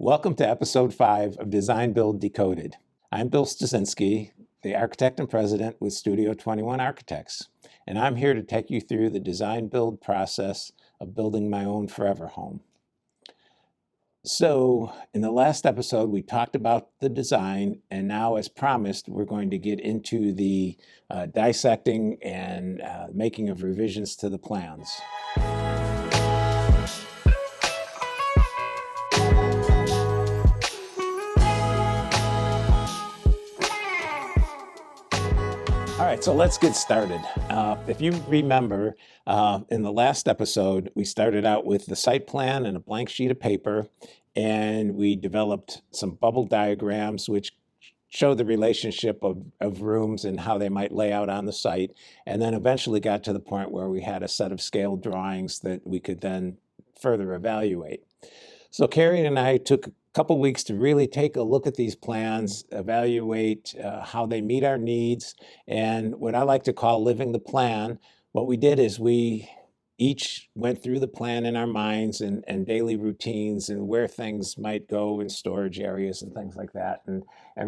Welcome to episode 5 of Design Build Decoded. I'm Bill Stasinski, the architect and president with Studio 21 Architects, and I'm here to take you through the design build process of building my own forever home. So in the last episode, we talked about the design, and now, as promised, we're going to get into the dissecting and making of revisions to the plans. All right, so let's get started. If you remember, in the last episode, we started out with the site plan and a blank sheet of paper, and we developed some bubble diagrams which show the relationship of rooms and how they might lay out on the site, and then eventually got to the point where we had a set of scale drawings that we could then further evaluate. So Carrie and I took a couple weeks to really take a look at these plans, evaluate how they meet our needs, and what I like to call living the plan. What we did is we each went through the plan in our minds and daily routines and where things might go in storage areas and things like that, and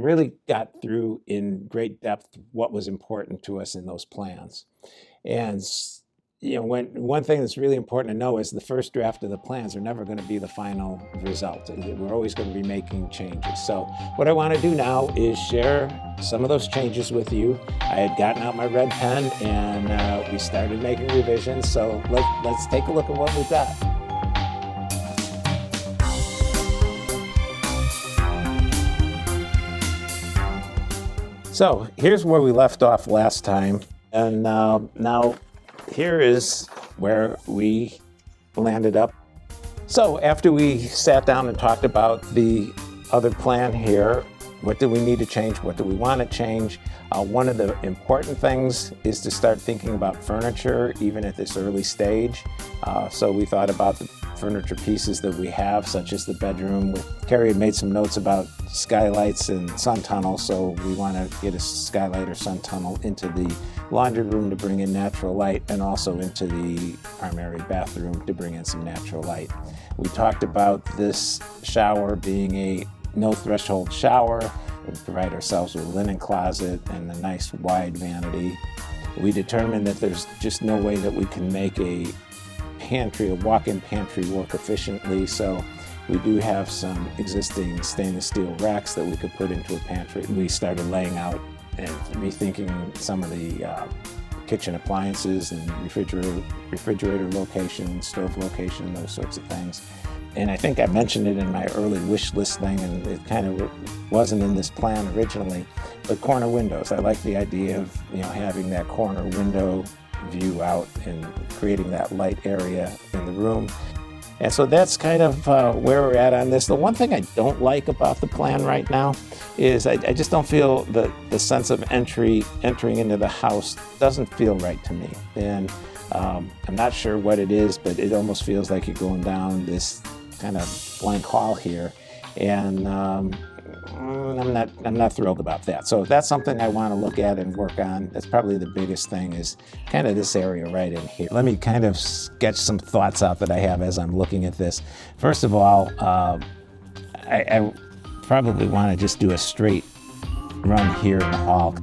really got through in great depth what was important to us in those plans. And one thing that's really important to know is the first draft of the plans are never going to be the final result. We're always going to be making changes. So what I want to do now is share some of those changes with you. I had gotten out my red pen and we started making revisions. So let's take a look at what we've got. So here's where we left off last time. And now here is where we landed up. So after we sat down and talked about the other plan here, what do we need to change? What do we want to change? One of the important things is to start thinking about furniture, even at this early stage. So we thought about the furniture pieces that we have, such as the bedroom. Carrie had made some notes about skylights and sun tunnels, so we want to get a skylight or sun tunnel into the laundry room to bring in natural light, and also into the primary bathroom to bring in some natural light. We talked about this shower being a no threshold shower. We provide ourselves with a linen closet and a nice wide vanity. We determined that there's just no way that we can make a walk-in pantry work efficiently, so we do have some existing stainless steel racks that we could put into a pantry. We started laying out and rethinking some of the kitchen appliances and refrigerator location, stove location, those sorts of things. And I think I mentioned it in my early wish list thing, and it kind of wasn't in this plan originally, but corner windows. I like the idea of having that corner window view out and creating that light area in the room. And so that's kind of where we're at on this. The one thing I don't like about the plan right now is I just don't feel the sense of entering into the house doesn't feel right to me. And I'm not sure what it is, but it almost feels like you're going down this kind of blank hall here. And I'm not thrilled about that. So that's something I want to look at and work on. That's probably the biggest thing, is kind of this area right in here. Let me kind of sketch some thoughts out that I have as I'm looking at this. First of all, I probably want to just do a straight run here in the hall.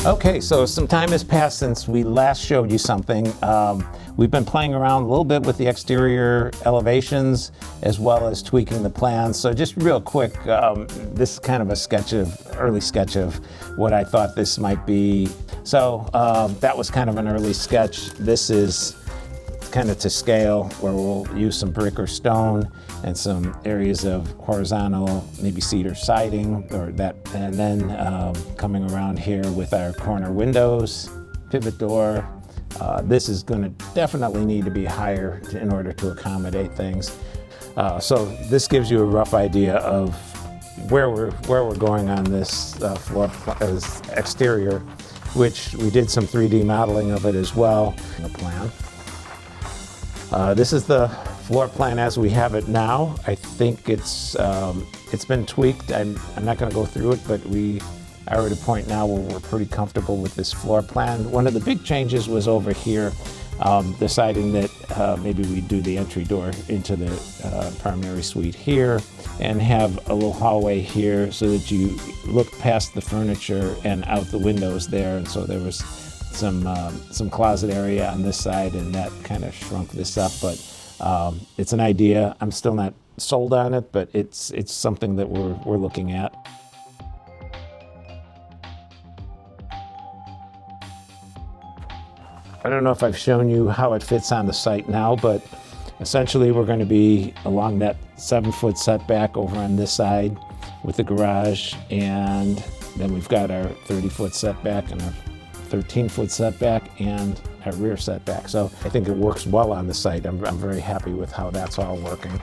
Okay, so some time has passed since we last showed you something. We've been playing around a little bit with the exterior elevations as well as tweaking the plans. So just real quick, this is kind of early sketch of what I thought this might be. So that was kind of an early sketch. This is kind of to scale, where we'll use some brick or stone and some areas of horizontal, maybe cedar siding or that, and then coming around here with our corner windows, pivot door. This is going to definitely need to be higher in order to accommodate things. So this gives you a rough idea of where we're going on this floor exterior, which we did some 3D modeling of it as well in the plan. This is the floor plan as we have it now. I think it's been tweaked. I'm not going to go through it, but we are at a point now where we're pretty comfortable with this floor plan. One of the big changes was over here, deciding that maybe we do the entry door into the primary suite here and have a little hallway here so that you look past the furniture and out the windows there. And so there was some closet area on this side, and that kind of shrunk this up. But it's an idea. I'm still not sold on it, but it's something that we're looking at. I don't know if I've shown you how it fits on the site now, but essentially we're going to be along that 7-foot setback over on this side with the garage, and then we've got our 30-foot setback and our 13-foot setback and our rear setback. So I think it works well on the site. I'm very happy with how that's all working.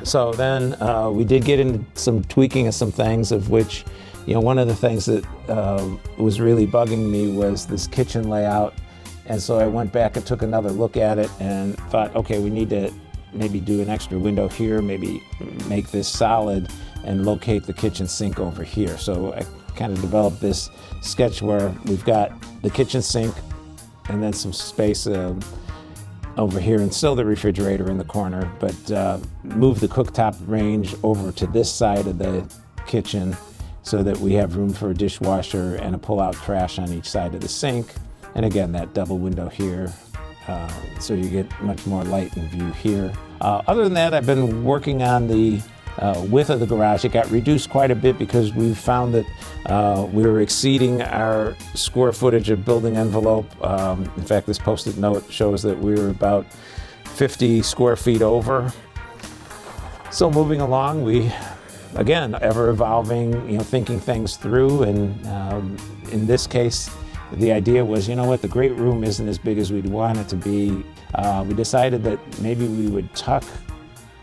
So then we did get into some tweaking of some things, of which, you know, one of the things that was really bugging me was this kitchen layout. And so I went back and took another look at it and thought, okay, we need to maybe do an extra window here, maybe make this solid and locate the kitchen sink over here. So I kind of developed this sketch where we've got the kitchen sink and then some space over here, and still the refrigerator in the corner, but move the cooktop range over to this side of the kitchen so that we have room for a dishwasher and a pull-out trash on each side of the sink. And again, that double window here, so you get much more light in view here. Other than that, I've been working on the width of the garage. It got reduced quite a bit because we found that we were exceeding our square footage of building envelope. In fact, this Post-it note shows that we were about 50 square feet over. So moving along, we, again, ever evolving, you know, thinking things through. And in this case, the idea was, you know what, the great room isn't as big as we'd want it to be. We decided that maybe we would tuck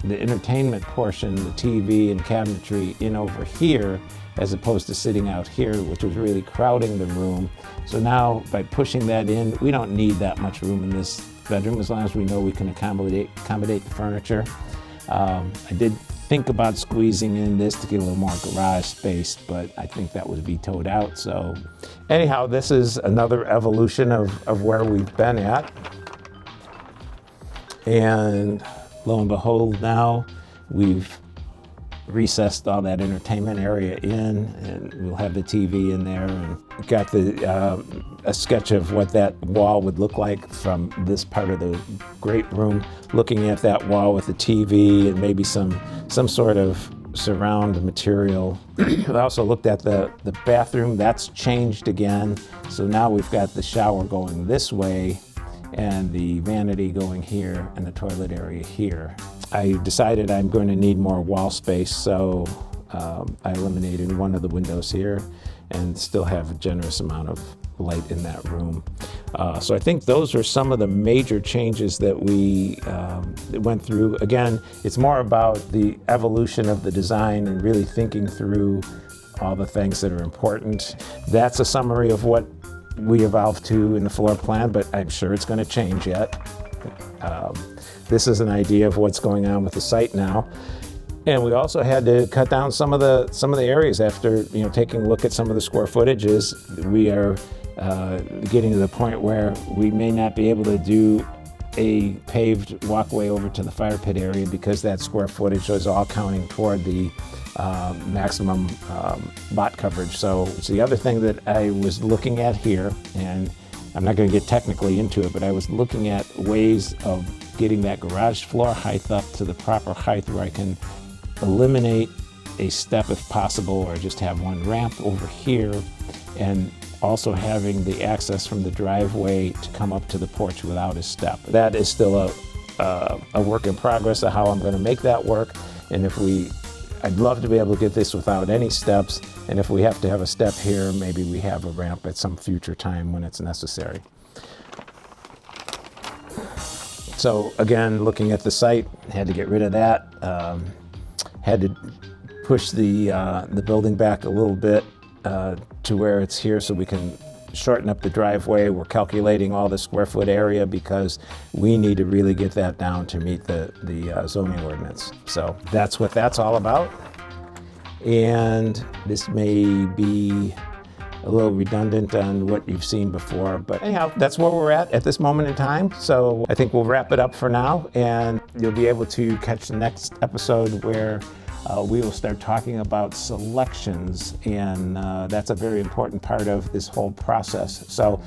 the entertainment portion, the TV and cabinetry, in over here as opposed to sitting out here, which was really crowding the room. So now by pushing that in, we don't need that much room in this bedroom as long as we know we can accommodate the furniture. I did think about squeezing in this to get a little more garage space, but I think that was vetoed out. So anyhow, this is another evolution of where we've been at. And lo and behold, now we've recessed all that entertainment area in, and we'll have the TV in there, and got a sketch of what that wall would look like from this part of the great room, looking at that wall with the TV and maybe some sort of surround material. I also looked at the bathroom. That's changed again. So now we've got the shower going this way and the vanity going here and the toilet area here. I decided I'm going to need more wall space, so I eliminated one of the windows here and still have a generous amount of light in that room. So I think those are some of the major changes that we went through. Again, it's more about the evolution of the design and really thinking through all the things that are important. That's a summary of what we evolved to in the floor plan, but I'm sure it's going to change yet. This is an idea of what's going on with the site now. And we also had to cut down some of the areas after, you know, taking a look at some of the square footages. We are getting to the point where we may not be able to do a paved walkway over to the fire pit area because that square footage was all counting toward the maximum lot coverage. So it's the other thing that I was looking at here, and I'm not going to get technically into it, but I was looking at ways of getting that garage floor height up to the proper height where I can eliminate a step if possible, or just have one ramp over here, and also having the access from the driveway to come up to the porch without a step. That is still a work in progress of how I'm going to make that work. And I'd love to be able to get this without any steps. And if we have to have a step here, maybe we have a ramp at some future time when it's necessary. So again, looking at the site, had to get rid of that. Had to push the building back a little bit to where it's here so we can shorten up the driveway. We're calculating all the square foot area because we need to really get that down to meet the zoning ordinance. So that's what that's all about. And this may be a little redundant on what you've seen before, but anyhow, that's where we're at this moment in time. So I think we'll wrap it up for now, and you'll be able to catch the next episode where we will start talking about selections, and that's a very important part of this whole process. So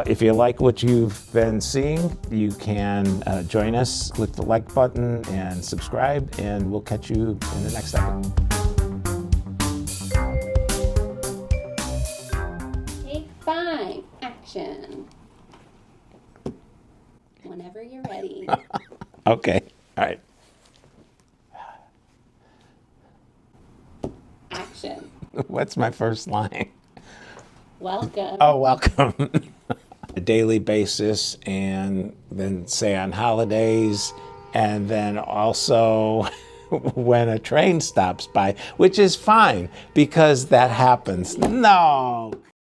if you like what you've been seeing, you can join us, click the like button and subscribe, and we'll catch you in the next episode. Action. Whenever you're ready. Okay. All right. Action. What's my first line? Welcome. Oh, welcome. A daily basis, and then say on holidays, and then also when a train stops by, which is fine because that happens. No.